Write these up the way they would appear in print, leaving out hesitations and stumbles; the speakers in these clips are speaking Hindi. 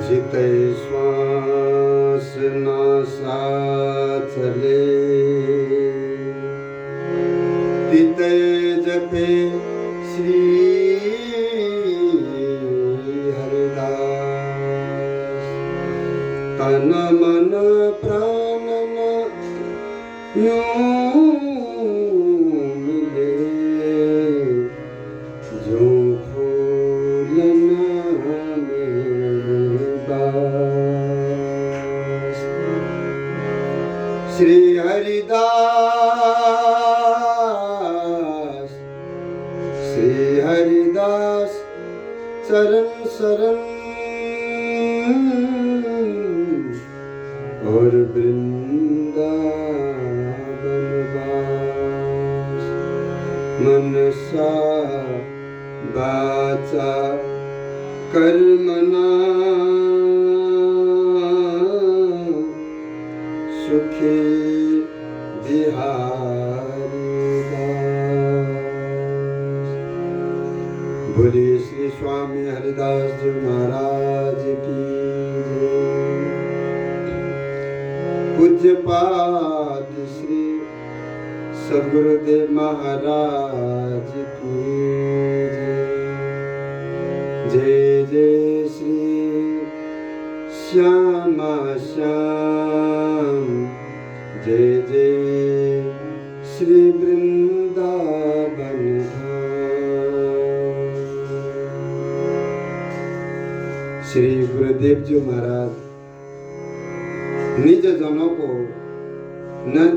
जिते श्वास नासा चले तिते जपे श्री हरिदास। तन मन प्राण यूं मिले जो फूलन में बास। श्री हरिदास श्री हरिदास चरण शरण और वृंदावन वास। मनसा वाचा कर्मणा सुखी बिहारी दास। बोलिए श्री स्वामी हरिदास जी महाराज की जय। पूज्यपाद श्री सद्गुरुदेव महाराज की जय। जय जय श्री श्यामा श्याम, जय जय श्री वृंदावन धाम। श्री गुरुदेव जी महाराज निज जनों को,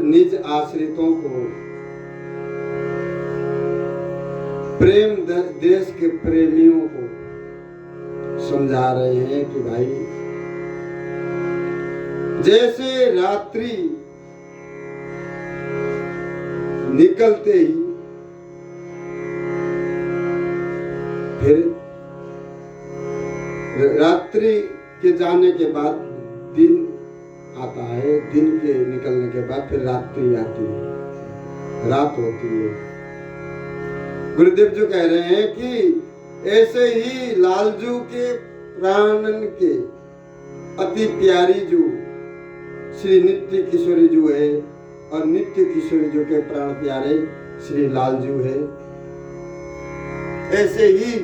निज आश्रितों को प्रेम देश के प्रेमियों को समझा रहे हैं कि भाई जैसे रात्रि निकलते ही फिर रात्रि के जाने के बाद दिन आता है, दिन के निकलने के बाद फिर रात्रि आती है, रात होती है। गुरुदेव जी कह रहे हैं कि ऐसे ही लालजू के प्राणन के अति प्यारी जो श्री नित्य किशोरी जो है और नित्य किशोरी जो के प्राण प्यारे श्री लालजू है, ऐसे ही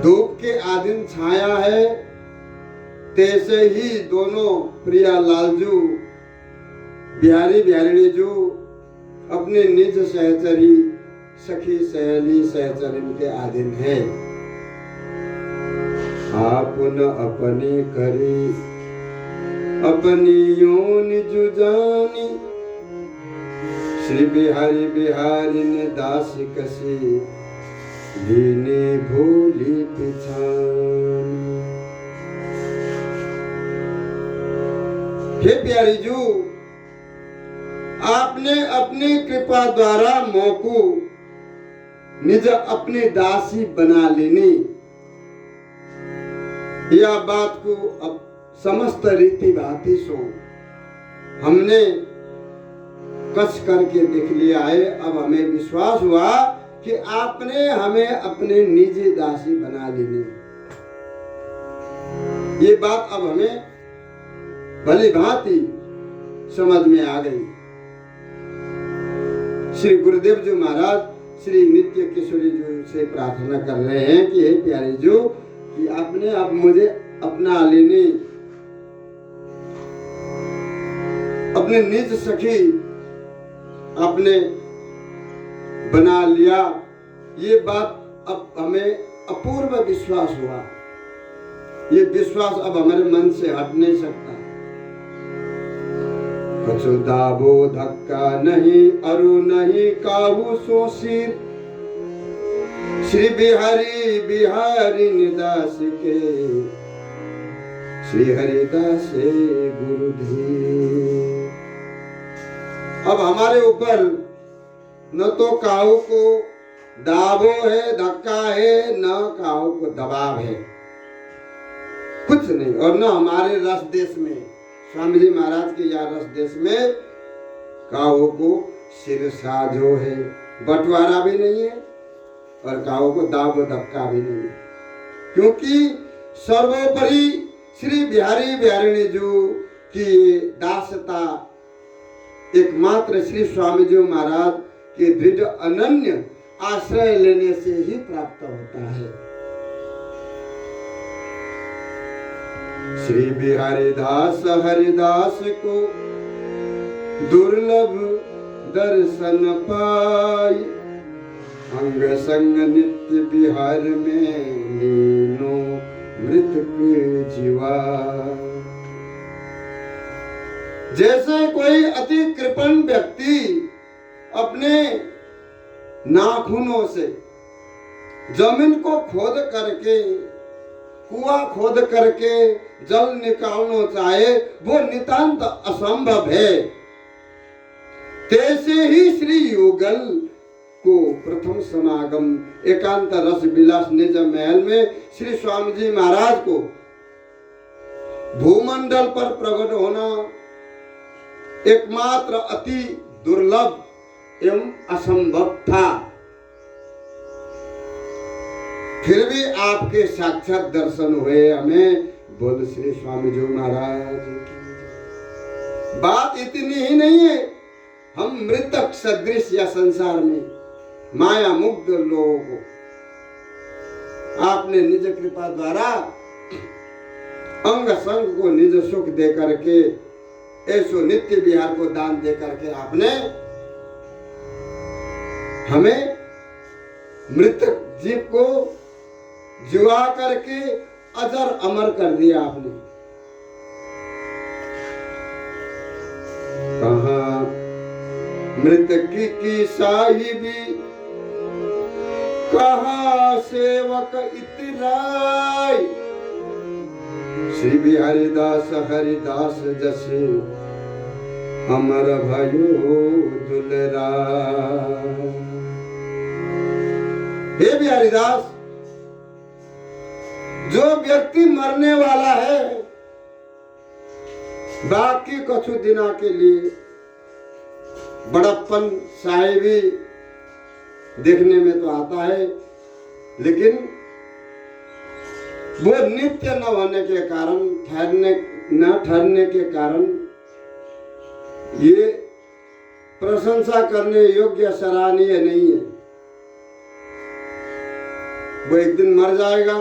धूप के आदिम छाया है, तैसे ही दोनों प्रिया लालजू बिहारी बिहारिणी जो अपने निज सहचरी सखी सहेली सहचरिन के आधीन है। आपन अपने करी अपनी योन जुजानी, श्री बिहारी बिहारी ने दास कसी दीने भूली पिछानी। हे प्यारी जू, आपने अपनी कृपा द्वारा मोको निज अपनी दासी बना लेने, यह बात को अब समस्त रीति भांति सो हमने कस करके देख लिया है। अब हमें विश्वास हुआ कि आपने हमें अपने निजी दासी बना लेने। ये बात अब हमें भली भांति समझ में आ गई। श्री गुरुदेव जी महाराज श्री नित्य किशोरी जी से प्रार्थना कर रहे हैं कि हे प्यारे जो कि आपने अब मुझे अपना लेने, अपने निज सखी आपने बना लिया। ये बात अब हमें अपूर्व विश्वास हुआ। ये विश्वास अब हमारे मन से हट नहीं सकता। कछु दाबो धक्का नहीं अरु नहीं काहू सो सिर, श्री बिहारी बिहारी निदास के श्री हरिदास गुरुधीर। अब हमारे ऊपर न तो काहू को दाबो है, धक्का है, न काहू को दबाव है, कुछ नहीं। और न हमारे रस देश में, स्वामी जी महाराज के यहाँ रस देश में काहू को सिर साझो है, बंटवारा भी नहीं है और काहू को दाब धक्का भी नहीं है। क्योंकि सर्वोपरि श्री बिहारी बिहारिणी जी की दासता एकमात्र श्री स्वामी जी महाराज के दृढ़ अनन्य आश्रय लेने से ही प्राप्त होता है। श्री बिहारी दास हरिदास को दुर्लभ दर्शन पाई, अंग संग नित्य बिहार में लीनो मृतक जीवा। जैसे कोई अति कृपण व्यक्ति अपने नाखूनों से जमीन को खोद करके, कुआं खोद करके जल निकालना चाहे, वो नितांत असंभव है। तैसे ही श्री युगल को प्रथम समागम एकांत रस विलास निज महल में श्री स्वामी जी महाराज को भूमंडल पर प्रकट होना एकमात्र अति दुर्लभ एवं असंभव था। फिर भी आपके साक्षात दर्शन हुए हमें। बोल श्री स्वामी जी महाराज। बात इतनी ही नहीं है, हम मृतक सदृश या संसार में माया मुग्ध लोगों को आपने निज कृपा द्वारा अंग संग को निज सुख दे करके, ऐसो नित्य विहार को दान दे करके आपने हमें मृतक जीव को जीवा करके अजर अमर कर दिया आपने। कहा मृतकी की साहिबी, कहा सेवक इतराय, श्री बिहारी दास हरिदास जसे अमर भयो दुलरा। हे बिहारी दास, जो व्यक्ति मरने वाला है, बाकी कुछ दिना के लिए बड़प्पन साहिबी देखने में तो आता है, लेकिन वो नित्य न होने के कारण, ठहरने के कारण ये प्रशंसा करने योग्य सराहनीय नहीं है। वो एक दिन मर जाएगा,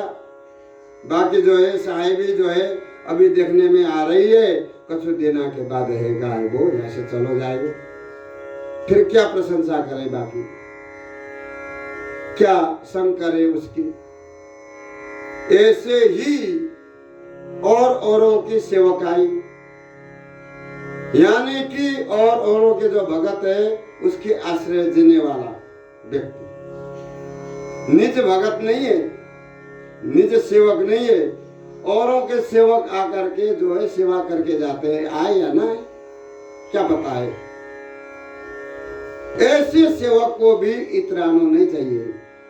बाकी जो है साहिबी जो है अभी देखने में आ रही है, कुछ दिनों के बाद रहेगा वो, यहाँ से चलो जाएगा। फिर क्या प्रशंसा करे, बाकी क्या संग करे उसकी। ऐसे ही और औरों की सेवकाई, यानी कि और औरों के जो भगत है उसकी आश्रय देने वाला व्यक्ति, निज भगत नहीं है, निज सेवक नहीं है, औरों के सेवक आकर के जो है सेवा करके जाते हैं, आए या ना आए क्या पता है। ऐसे सेवक को भी इतराना नहीं चाहिए,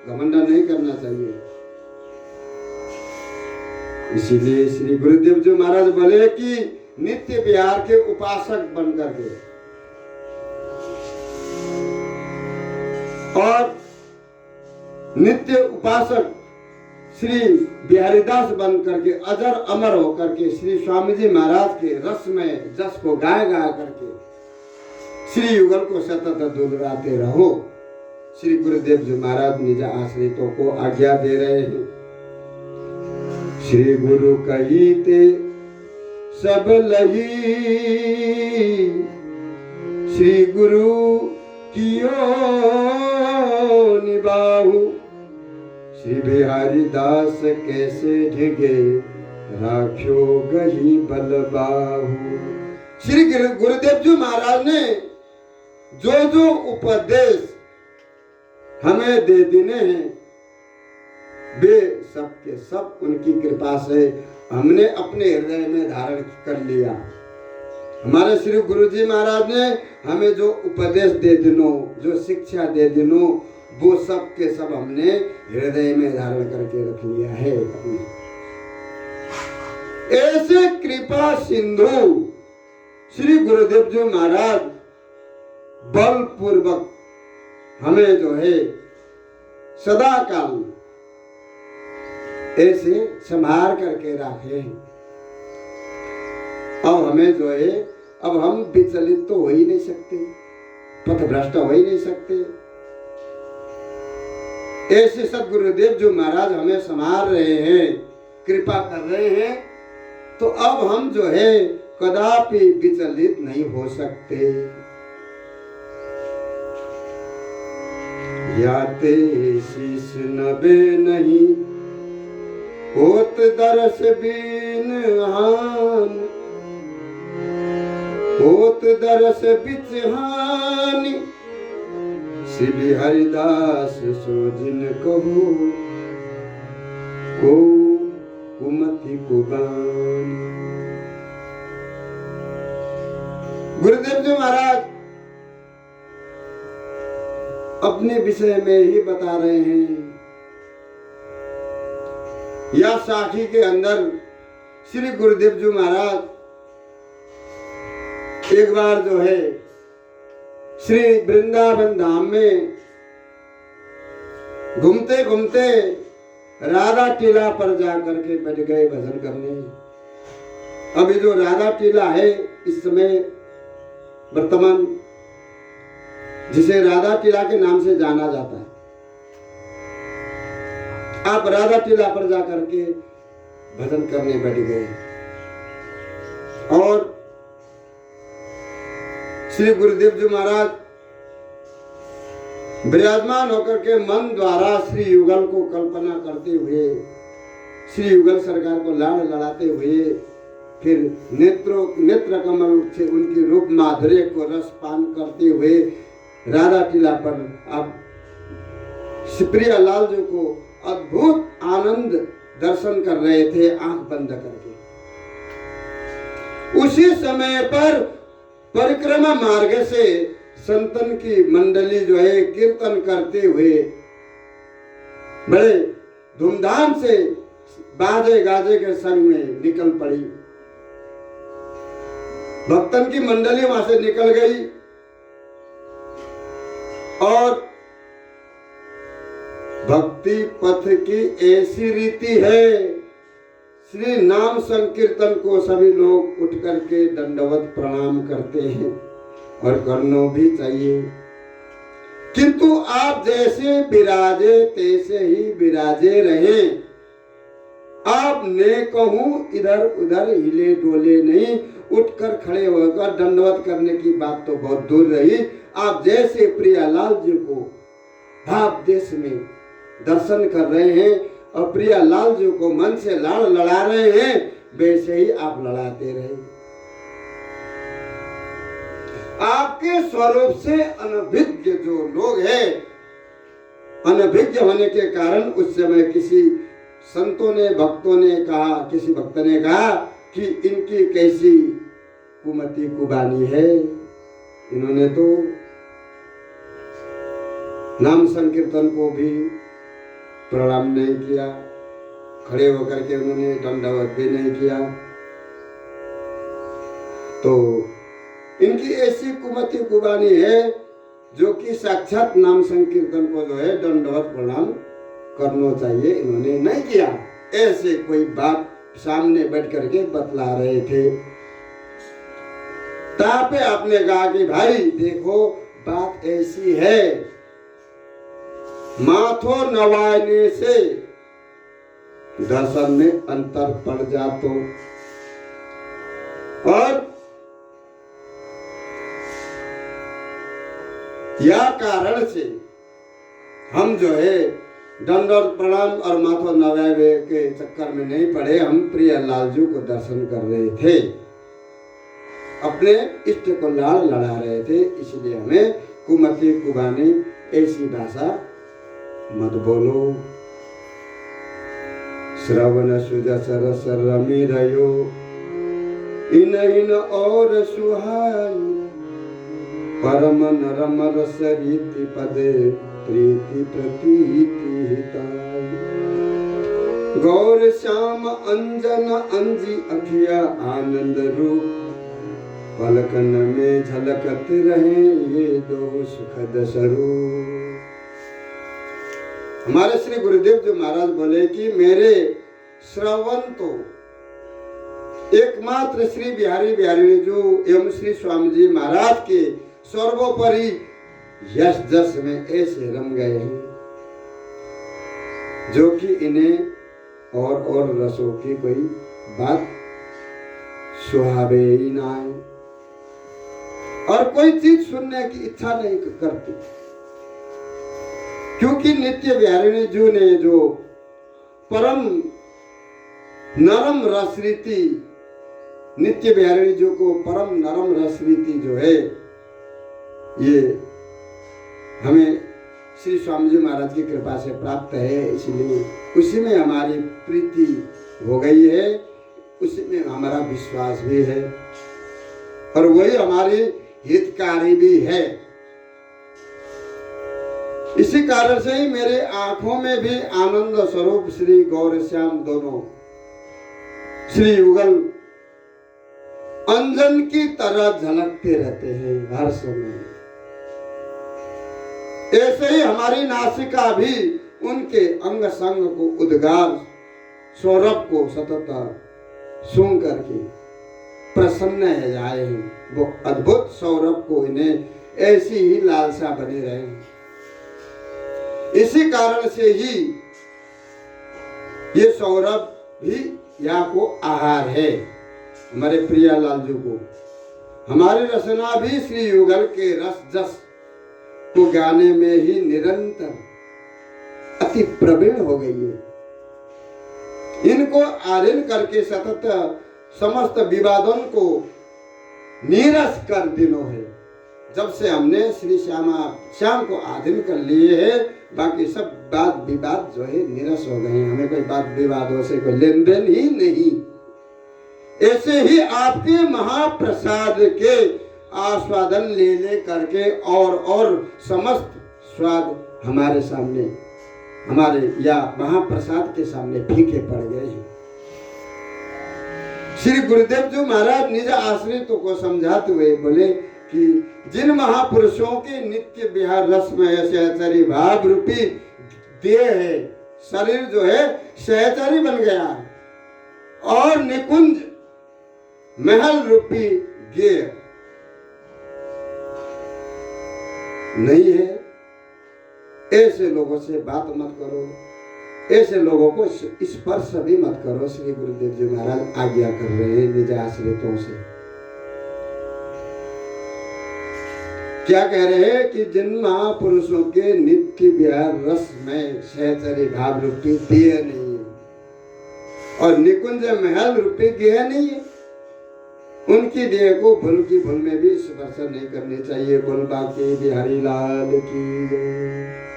घमंड नहीं करना चाहिए। इसीलिए श्री गुरुदेव जी महाराज बोले कि नित्य विहार के उपासक बनकर के और नित्य उपासक श्री बिहारीदास बन करके अजर अमर होकर के श्री स्वामी जी महाराज के रस में जस को गाय गा करके श्री युगल को सतत दुहराते रहो। श्री गुरुदेव जी महाराज निज आश्रितों को आज्ञा दे रहे हैं। श्री गुरु कहीते सब लही, श्री गुरु कियो निबाहु, श्री बिहारी दास कैसे ढिगे राख्यो गही बलबाहु। श्री गुरुदेव जी महाराज ने जो जो उपदेश हमें दे देने हैं, वे सब के सब उनकी कृपा से हमने अपने हृदय में धारण कर लिया। हमारे श्री गुरु जी महाराज ने हमें जो उपदेश दे दिनो, जो शिक्षा दे दिनो, वो सब के सब हमने हृदय में धारण करके रख लिया है। ऐसे कृपा सिंधु श्री गुरुदेव जी महाराज बलपूर्वक हमें जो है सदा काल ऐसे संभाल करके रखे। अब हमें जो है, अब हम विचलित तो हो ही नहीं सकते, पथभ्रष्ट हो ही नहीं सकते। ऐसे सदगुरुदेव जो महाराज हमें संभाल रहे हैं, कृपा कर रहे हैं, तो अब हम जो है कदापि विचलित नहीं हो सकते। याते शीश नबे नहीं, होत दरस बीन हान, होत दरस बिचहानी, श्री हरिदास सो जिन कहो, को कुमति कुबान। गुरुदेव जी महाराज अपने विषय में ही बता रहे हैं। या साखी के अंदर श्री गुरुदेव जी महाराज एक बार जो है श्री वृंदावन धाम में घूमते घूमते राधा टीला पर जाकर के बैठ गए भजन करने। अभी जो राधा टीला है इस समय वर्तमान जिसे राधा टीला के नाम से जाना जाता है, आप राधा टीला पर जाकर के भजन करने बैठ गए और श्री गुरुदेव जी महाराज विराजमान होकर के मन द्वारा श्री युगल को कल्पना करते हुए, श्री युगल सरकार को लाड़ लड़ाते हुए, फिर नेत्र कमल से उनकी रूप माधुर्य को रस पान करते हुए राधा टीला पर आप प्रिया लाल जी को अद्भुत आनंद दर्शन कर रहे थे आंख बंद करके। उसी समय पर परिक्रमा मार्ग से संतन की मंडली जो है कीर्तन करते हुए बड़े धूमधाम से बाजे गाजे के संग में निकल पड़ी। भक्तन की मंडली वहां से निकल गई और भक्ति पथ की ऐसी रीति है, श्री नाम संकीर्तन को सभी लोग उठ करके दंडवत प्रणाम करते हैं और करना भी चाहिए, किंतु आप जैसे विराजे तैसे ही विराजे रहें। आप ने कहूं इधर उधर हिले डोले नहीं, उठकर खड़े होकर दंडवत करने की बात तो बहुत दूर रही। आप जैसे प्रियालाल जी को भाव देश में दर्शन कर रहे हैं और प्रियालाल जी को मन से लाड़ लड़ा रहे हैं, वैसे ही आप लड़ाते रहे। आपके स्वरूप से अनभिज्ञ जो लोग हैं, अनभिज्ञ होने के कारण उस समय किसी संतों ने, भक्तों ने कहा, किसी भक्त ने कहा कि इनकी कैसी कुमति कुबानी है, इन्होंने तो नाम संकीर्तन को भी प्रणाम नहीं किया, खड़े होकर के उन्होंने दंडवत भी नहीं किया, तो इनकी ऐसी कुमति कुबानी है जो कि साक्षात नाम संकीर्तन को जो है दंडवत प्रणाम करना चाहिए, इन्होंने नहीं किया। ऐसे कोई बात सामने बैठ करके बतला रहे थे। तापे आपने कहा कि भाई देखो बात ऐसी है, माथो नवाने से दर्शन में अंतर पड़ जातो और या कारण से हम जो है दंडवत प्रणाम और माथो नवावे के चक्कर में नहीं पड़े। हम प्रियालाल जी को दर्शन कर रहे थे, अपने इष्ट को लाड़ लड़ा रहे थे, इसलिए हमें कुमति कुबानी ऐसी भाषा मत बोलो। श्रवण सुजस रस रमी रयो, इन इन और सुहाई, परम नरम रस रीति पदे, प्रीति प्रतीति हिताई। गौर श्याम अंजन अंजी अखिया आनंद रूप, पलकन में झलकत रहे ये दो सुखद स्वरूप। हमारे श्री गुरुदेव जी महाराज बोले कि मेरे श्रवंतो एकमात्र श्री बिहारी बिहारी जो एवं श्री स्वामी जी महाराज के सर्वोपरि यश जस में ऐसे रम गए हैं जो कि इन्हें और रसों की कोई बात सुहावे ही ना है और कोई चीज सुनने की इच्छा नहीं करती, क्योंकि नित्य बिहारिणी जी ने जो परम नरम रस रीति, नित्य बिहारिणी जी को परम नरम रस रीति जो है ये हमें श्री स्वामी जी महाराज की कृपा से प्राप्त है, इसलिए उसी में हमारी प्रीति हो गई है, उसी में हमारा विश्वास भी है और वही हमारी हितकारी भी है। इसी कारण से ही मेरे आंखों में भी आनंद स्वरूप श्री गौर श्याम दोनों श्री युगल अंजन की तरह झलकते रहते हैं हर समय। ऐसे ही हमारी नासिका भी उनके अंग संग को उद्गार सौरभ को सतत सुन करके प्रसन्न है जाए, वो अद्भुत सौरभ को इन्हें ऐसी ही लालसा बनी रहे। इसी कारण से ही ये सौरभ भी यहाँ को आहार है हमारे प्रियालाल जी को। हमारी रचना भी श्री युगल के रस जस को गाने में ही निरंतर अति प्रवीण हो गई है। इनको आलीन करके सतत समस्त विवादों को नीरस कर दिनों है। जब से हमने श्री श्याम को आधीन कर लिए है, बाकी सब बात विवाद जो है निरस हो गए। हमें कोई बात विवादों से कोई लेन देन ही नहीं। ऐसे ही आपके महाप्रसाद के आस्वादन ले करके और समस्त स्वाद हमारे सामने, हमारे या महाप्रसाद के सामने फीके पड़ गए हैं। श्री गुरुदेव जी महाराज निज आश्रितों को समझाते हुए बोले कि जिन महापुरुषों के नित्य विहार रस में सहचरी भाव रूपी देह है, शरीर जो है सहचरी बन गया और निकुंज महल रूपी गेय नहीं है, ऐसे लोगों से बात मत करो, ऐसे लोगों को स्पर्श भी मत करो। श्री गुरुदेव जी महाराज आज्ञा कर रहे हैं निज आश्रितों से। क्या कह रहे हैं कि जिन महापुरुषों के नित्य विहार रस में सहचरी भाव रूपी देह नहीं है और निकुंज महल रूपी गेह नहीं है, उनकी देह को भूल की भूल में भी स्पर्श नहीं करनी चाहिए। बोल बाकी बिहारी लाल की जय।